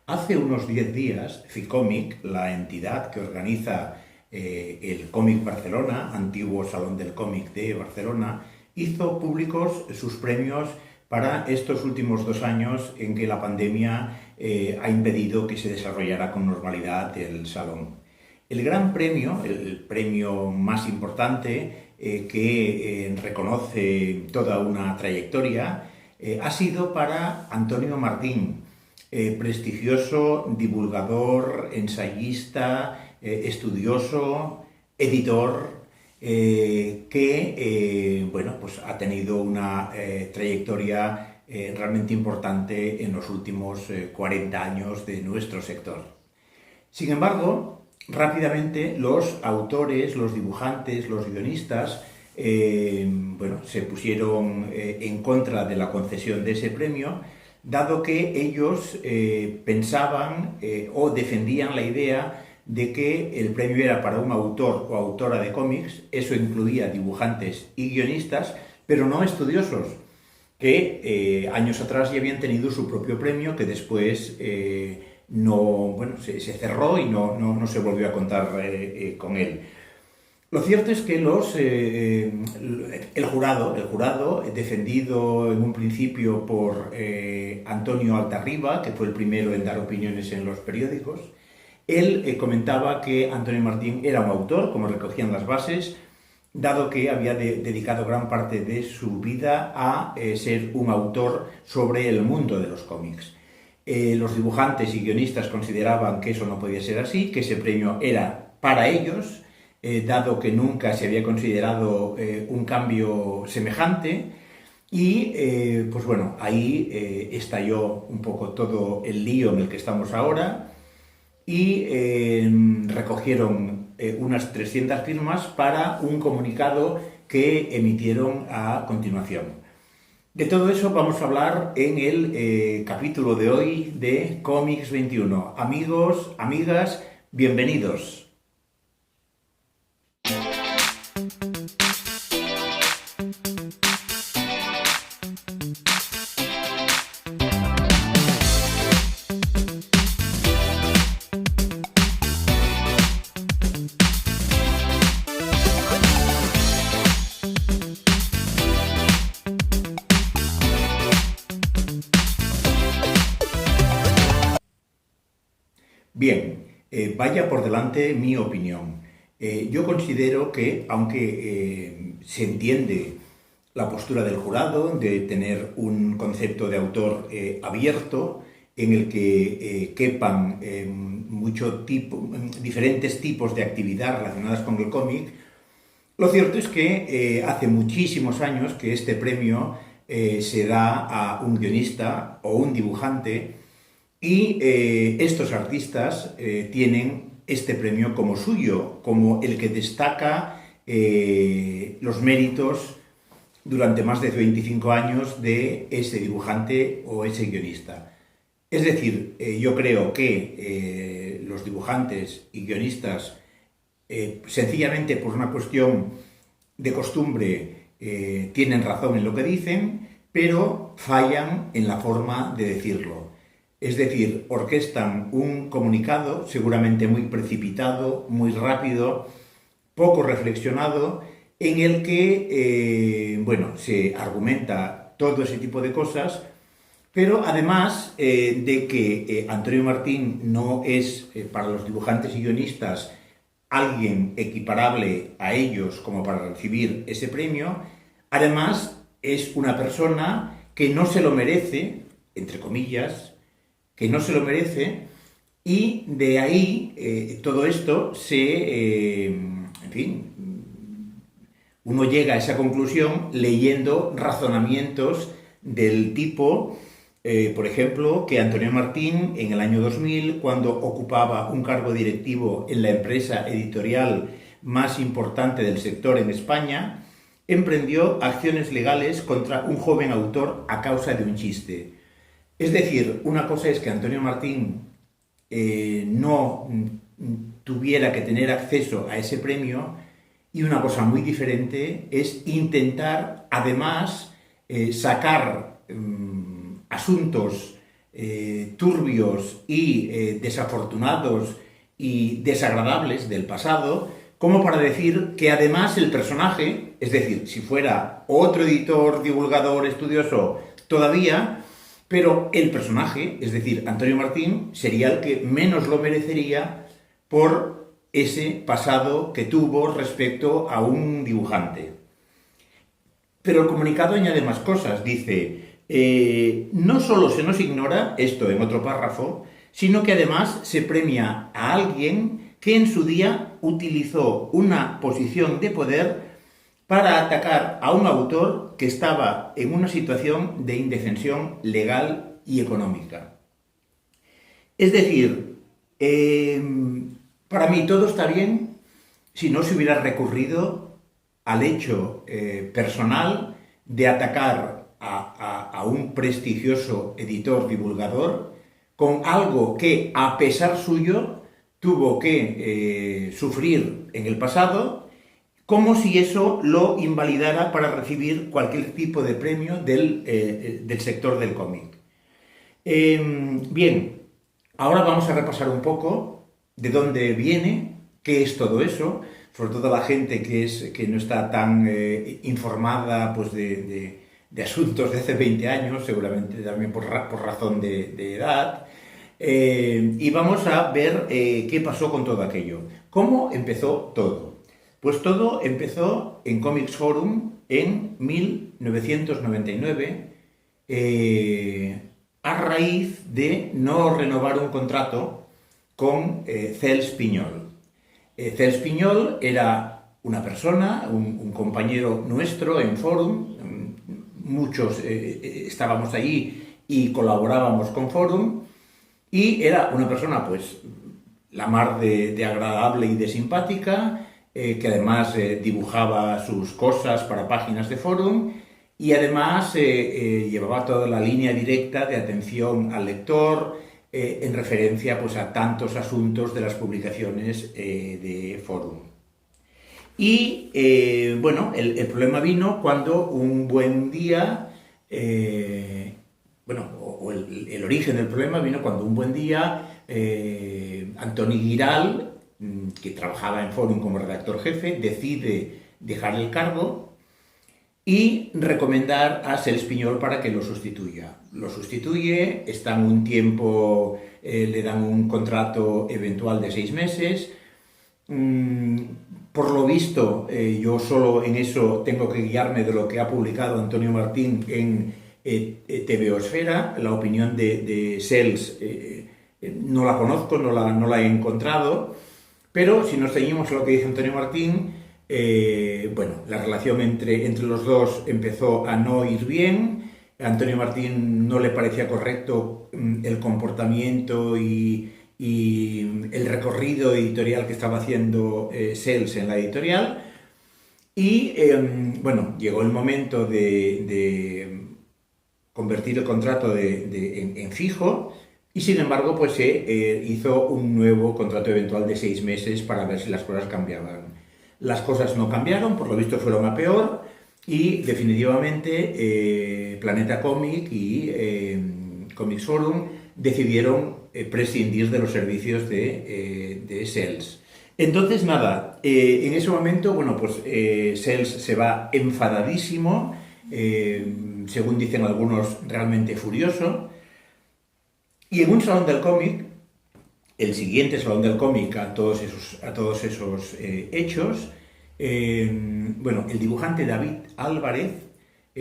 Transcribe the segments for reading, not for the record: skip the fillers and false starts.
Hace unos 10 días, Ficomic, la entidad que organiza el Cómic Barcelona, antiguo Salón del Cómic de Barcelona, hizo públicos sus premios para estos últimos 2 años en que la pandemia ha impedido que se desarrollara con normalidad el salón. El gran premio, el premio más importante que reconoce toda una trayectoria, ha sido para Antonio Martín, prestigioso divulgador, ensayista, estudioso, editor, que bueno, pues ha tenido una trayectoria realmente importante en los últimos 40 años de nuestro sector. Sin embargo, rápidamente los autores, los dibujantes, los guionistas bueno, se pusieron en contra de la concesión de ese premio, dado que ellos pensaban o defendían la idea de que el premio era para un autor o autora de cómics. Eso incluía dibujantes y guionistas, pero no estudiosos, que años atrás ya habían tenido su propio premio, que después no, bueno, se cerró y no se volvió a contar con él. Lo cierto es que el jurado, defendido en un principio por Antonio Altarriba, que fue el primero en dar opiniones en los periódicos, él comentaba que Antonio Martín era un autor, como recogían las bases, dado que había dedicado gran parte de su vida a ser un autor sobre el mundo de los cómics. Los dibujantes y guionistas consideraban que eso no podía ser así, que ese premio era para ellos, dado que nunca se había considerado un cambio semejante. Y pues bueno, ahí estalló un poco todo el lío en el que estamos ahora y recogieron unas 300 firmas para un comunicado que emitieron a continuación. De todo eso vamos a hablar en el capítulo de hoy de Cómics 21. Amigos, amigas, bienvenidos. Bien, vaya por delante mi opinión. Yo considero que, aunque se entiende la postura del jurado de tener un concepto de autor abierto, en el que quepan diferentes tipos de actividad relacionadas con el cómic, lo cierto es que hace muchísimos años que este premio se da a un guionista o un dibujante. Y estos artistas tienen este premio como suyo, como el que destaca los méritos durante más de 25 años de ese dibujante o ese guionista. Es decir, yo creo que los dibujantes y guionistas, sencillamente por una cuestión de costumbre, tienen razón en lo que dicen, pero fallan en la forma de decirlo. Es decir, orquestan un comunicado seguramente muy precipitado, muy rápido, poco reflexionado, en el que bueno, se argumenta todo ese tipo de cosas, pero además de que Antonio Martín no es para los dibujantes y guionistas alguien equiparable a ellos como para recibir ese premio, además es una persona que no se lo merece, entre comillas, que no se lo merece, y de ahí todo esto en fin, uno llega a esa conclusión leyendo razonamientos del tipo, por ejemplo, que Antonio Martín en el año 2000, cuando ocupaba un cargo directivo en la empresa editorial más importante del sector en España, emprendió acciones legales contra un joven autor a causa de un chiste. Es decir, una cosa es que Antonio Martín no tuviera que tener acceso a ese premio, y una cosa muy diferente es intentar, además, sacar asuntos turbios y desafortunados y desagradables del pasado, como para decir que además el personaje, es decir, si fuera otro editor, divulgador, estudioso, todavía, pero el personaje, es decir, Antonio Martín, sería el que menos lo merecería por ese pasado que tuvo respecto a un dibujante. Pero el comunicado añade más cosas, dice, no solo se nos ignora, esto en otro párrafo, sino que además se premia a alguien que en su día utilizó una posición de poder para atacar a un autor que estaba en una situación de indefensión legal y económica. Es decir, para mí todo está bien si no se hubiera recurrido al hecho personal de atacar a un prestigioso editor divulgador con algo que, a pesar suyo, tuvo que sufrir en el pasado, como si eso lo invalidara para recibir cualquier tipo de premio del sector del cómic. Bien, ahora vamos a repasar un poco de dónde viene, qué es todo eso, sobre todo la gente que no está tan informada pues, de asuntos de hace 20 años, seguramente también por razón de edad. Y vamos a ver qué pasó con todo aquello. ¿Cómo empezó todo? Pues todo empezó en Comics Forum en 1999 a raíz de no renovar un contrato con Cels Piñol. Cels Piñol era una persona, un compañero nuestro en Forum, muchos estábamos allí y colaborábamos con Forum, y era una persona pues la mar de agradable y de simpática, que además dibujaba sus cosas para páginas de Forum y además llevaba toda la línea directa de atención al lector en referencia pues, a tantos asuntos de las publicaciones de Forum. Y bueno, el problema vino cuando un buen día, el origen del problema vino cuando un buen día Antoni Giral, que trabajaba en Forum como redactor jefe, decide dejar el cargo y recomendar a Cels Piñol para que lo sustituya. Lo sustituye, están un tiempo, le dan un contrato eventual de 6 meses. Por lo visto, yo solo en eso tengo que guiarme de lo que ha publicado Antonio Martín en TVOsfera. La opinión de Cels no la conozco, no la he encontrado, pero si nos ceñimos a lo que dice Antonio Martín, la relación entre los dos empezó a no ir bien. A Antonio Martín no le parecía correcto el comportamiento y el recorrido editorial que estaba haciendo Cels en la editorial. Y llegó el momento de convertir el contrato en fijo. Y sin embargo, pues se hizo un nuevo contrato eventual de 6 meses para ver si las cosas cambiaban. Las cosas no cambiaron, por lo visto fueron a peor, y definitivamente Planeta Cómic y Comics Forum decidieron prescindir de los servicios de Cels. Entonces, nada, en ese momento, Cels se va enfadadísimo, según dicen algunos, realmente furioso. Y en un salón del cómic, el siguiente salón del cómic a todos esos hechos, el dibujante David Álvarez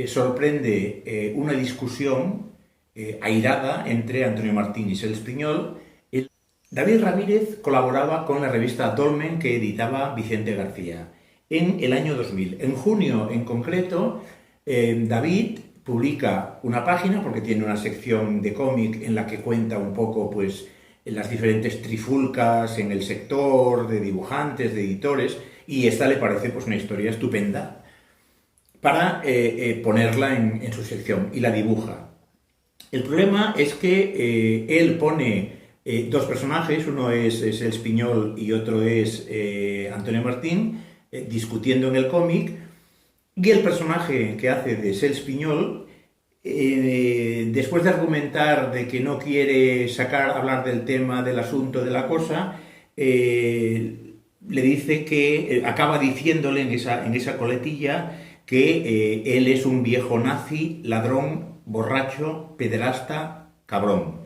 sorprende una discusión airada entre Antonio Martín y Cels Piñol. David Ramírez colaboraba con la revista Dolmen que editaba Vicente García en el año 2000. En junio, en concreto, David publica una página, porque tiene una sección de cómic en la que cuenta un poco pues, las diferentes trifulcas en el sector de dibujantes, de editores, y esta le parece pues, una historia estupenda para ponerla en su sección, y la dibuja. El problema es que él pone 2 personajes, uno es Cels Piñol y otro es Antonio Martín, discutiendo en el cómic. Y el personaje que hace de Cels Piñol Después de argumentar de que no quiere hablar del tema, del asunto, de la cosa, le dice que, acaba diciéndole en esa coletilla que él es un viejo nazi, ladrón, borracho, pederasta, cabrón.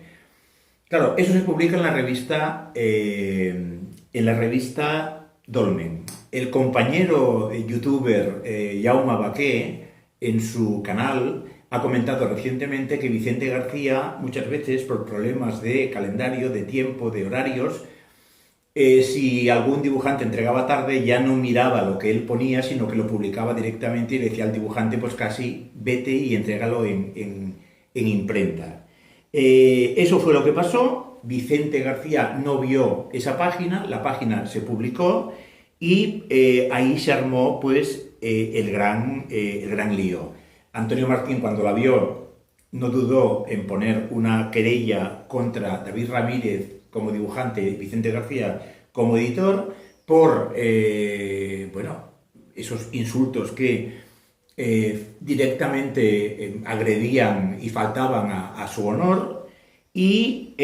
Claro, eso se publica en la revista Dolmen. El compañero youtuber Jaume Baqué, en su canal, ha comentado recientemente que Vicente García, muchas veces por problemas de calendario, de tiempo, de horarios, si algún dibujante entregaba tarde, ya no miraba lo que él ponía, sino que lo publicaba directamente y le decía al dibujante, pues casi, vete y entrégalo en imprenta. Eso fue lo que pasó. Vicente García no vio esa página, la página se publicó y ahí se armó pues el gran lío. Antonio Martín, cuando la vio, no dudó en poner una querella contra David Ramírez como dibujante y Vicente García como editor por esos insultos que directamente agredían y faltaban a su honor y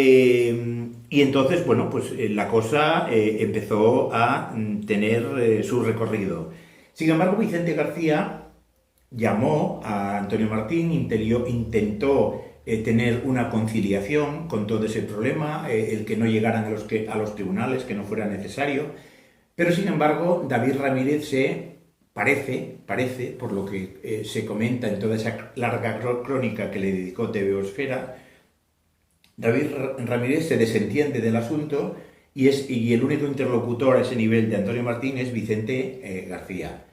entonces, bueno, pues la cosa empezó a tener su recorrido. Sin embargo, Vicente García llamó a Antonio Martín, intentó tener una conciliación con todo ese problema, el que no llegaran a los tribunales, que no fuera necesario, pero sin embargo David Ramírez parece, por lo que se comenta en toda esa larga crónica que le dedicó TVOsfera, David Ramírez se desentiende del asunto y el único interlocutor a ese nivel de Antonio Martín es Vicente García.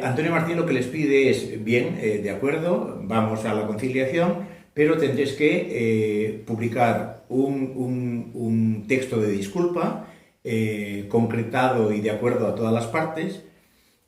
Antonio Martín lo que les pide es, bien, de acuerdo, vamos a la conciliación, pero tendréis que publicar un texto de disculpa concretado y de acuerdo a todas las partes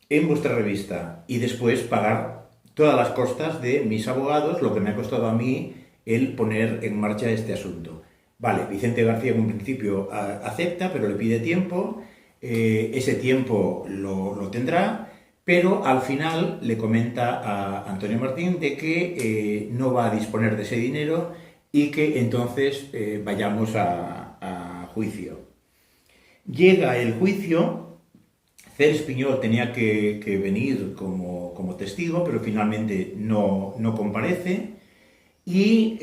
en vuestra revista y después pagar todas las costas de mis abogados, lo que me ha costado a mí el poner en marcha este asunto. Vale, Vicente García en un principio acepta, pero le pide tiempo, ese tiempo lo tendrá, pero al final le comenta a Antonio Martín de que no va a disponer de ese dinero y que entonces vayamos a juicio. Llega el juicio, Cels Piñol tenía que venir como testigo, pero finalmente no comparece. Y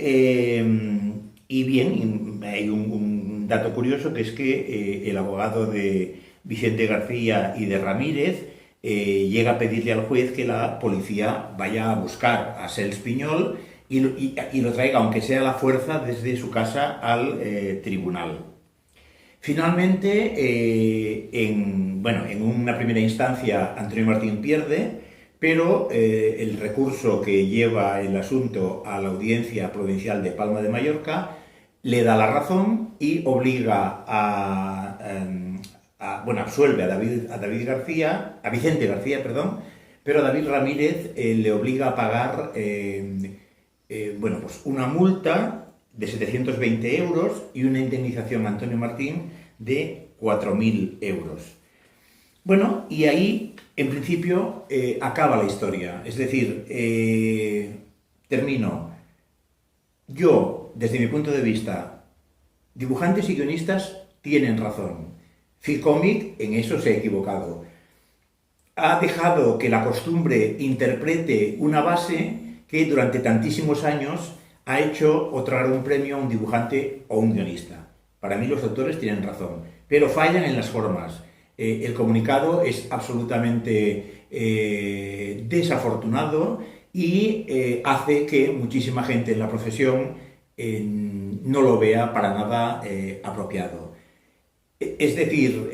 bien, hay un dato curioso que es que el abogado de Vicente García y de Ramírez llega a pedirle al juez que la policía vaya a buscar a Cels Piñol y lo traiga, aunque sea a la fuerza, desde su casa al tribunal. Finalmente, en una primera instancia, Antonio Martín pierde, pero el recurso que lleva el asunto a la Audiencia Provincial de Palma de Mallorca le da la razón y obliga absuelve a Vicente García, pero a David Ramírez le obliga a pagar una multa de 720 euros y una indemnización a Antonio Martín de 4.000 euros. Bueno, y ahí, en principio, acaba la historia. Es decir, termino. Yo, desde mi punto de vista, dibujantes y guionistas tienen razón. Ficomic en eso se ha equivocado. Ha dejado que la costumbre interprete una base que durante tantísimos años ha hecho otorgar un premio a un dibujante o un guionista. Para mí los autores tienen razón, pero fallan en las formas. El comunicado es absolutamente desafortunado y hace que muchísima gente en la profesión no lo vea para nada apropiado. Es decir,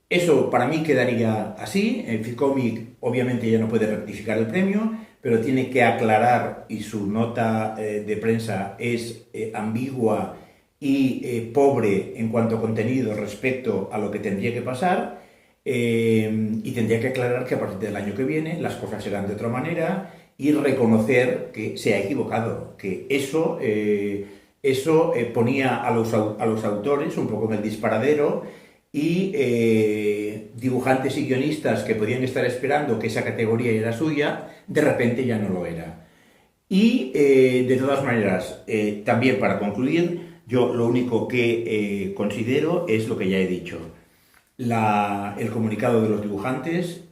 eso para mí quedaría así. Ficomic obviamente ya no puede rectificar el premio, pero tiene que aclarar, y su nota de prensa es ambigua y pobre en cuanto a contenido respecto a lo que tendría que pasar, y tendría que aclarar que a partir del año que viene las cosas serán de otra manera y reconocer que se ha equivocado, que eso ponía a los autores un poco en el disparadero y dibujantes y guionistas que podían estar esperando que esa categoría era suya, de repente ya no lo era. Y de todas maneras, también para concluir, yo lo único que considero es lo que ya he dicho. El comunicado de los dibujantes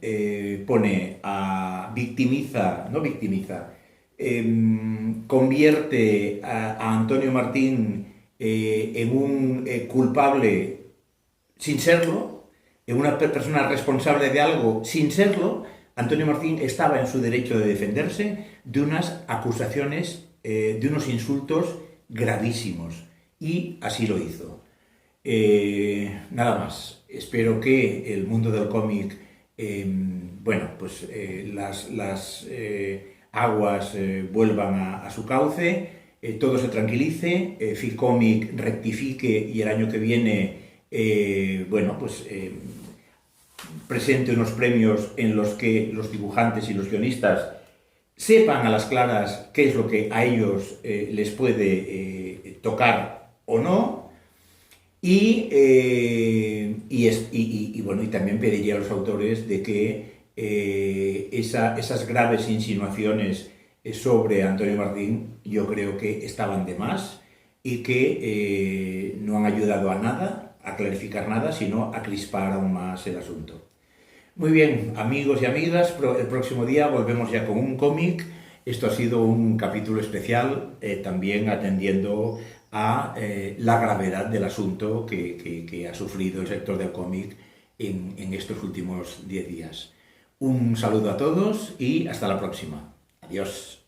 victimiza, no victimiza, convierte a Antonio Martín en un culpable sin serlo, en una persona responsable de algo sin serlo. Antonio Martín estaba en su derecho de defenderse de unas acusaciones, de unos insultos gravísimos, y así lo hizo. Nada más. Espero que el mundo del cómic, las aguas vuelvan a su cauce, todo se tranquilice, Ficomic rectifique y el año que viene, presente unos premios en los que los dibujantes y los guionistas sepan a las claras qué es lo que a ellos les puede tocar o no. Y también pediría a los autores de que esas graves insinuaciones sobre Antonio Martín, yo creo que estaban de más y que no han ayudado a nada, a clarificar nada, sino a crispar aún más el asunto. Muy bien, amigos y amigas, el próximo día volvemos ya con un cómic. Esto ha sido un capítulo especial, también atendiendo a la gravedad del asunto que ha sufrido el sector del cómic en estos últimos 10 días. Un saludo a todos y hasta la próxima. Adiós.